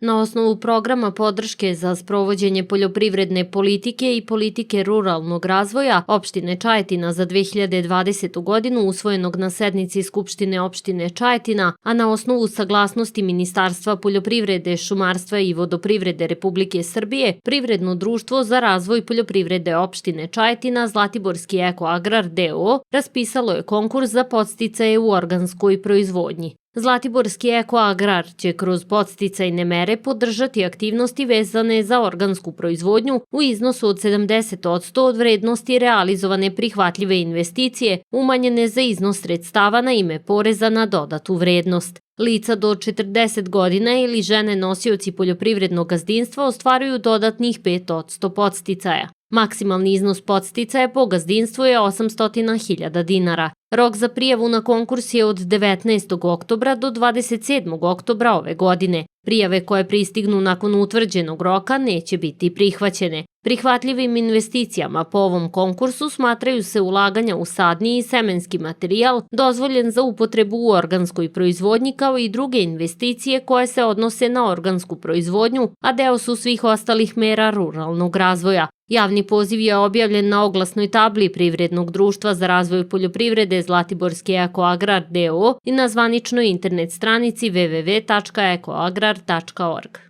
Na osnovu programa podrške za sprovođenje poljoprivredne politike i politike ruralnog razvoja opštine Čajetina za 2020. godinu usvojenog na sednici Skupštine opštine Čajetina, a na osnovu saglasnosti Ministarstva poljoprivrede, šumarstva i vodoprivrede Republike Srbije, Privredno društvo za razvoj poljoprivrede opštine Čajetina Zlatiborski Eko Agrar d.o.o. raspisalo je konkurs za podsticaje u organskoj proizvodnji. Zlatiborski Eko Agrar će kroz podsticajne mere podržati aktivnosti vezane za organsku proizvodnju u iznosu od 70% od vrednosti realizovane prihvatljive investicije umanjene za iznos sredstava na ime poreza na dodatu vrednost. Lica do 40 godina ili žene nosioci poljoprivrednog gazdinstva ostvaruju dodatnih 5% podsticaja. Maksimalni iznos podsticaja po gazdinstvu je 800.000 dinara. Rok za prijavu na konkurs je od 19. oktobra do 27. oktobra ove godine. Prijave koje pristignu nakon utvrđenog roka neće biti prihvaćene. Prihvatljivim investicijama po ovom konkursu smatraju se ulaganja u sadni i semenski materijal dozvoljen za upotrebu u organskoj proizvodnji kao i druge investicije koje se odnose na organsku proizvodnju, a deo su svih ostalih mera ruralnog razvoja. Javni poziv je objavljen na oglasnoj tabli Privrednog društva za razvoj poljoprivrede Zlatiborski Eko Agrar d.o.o. i na zvaničnoj internet stranici www.ekoagrar.org.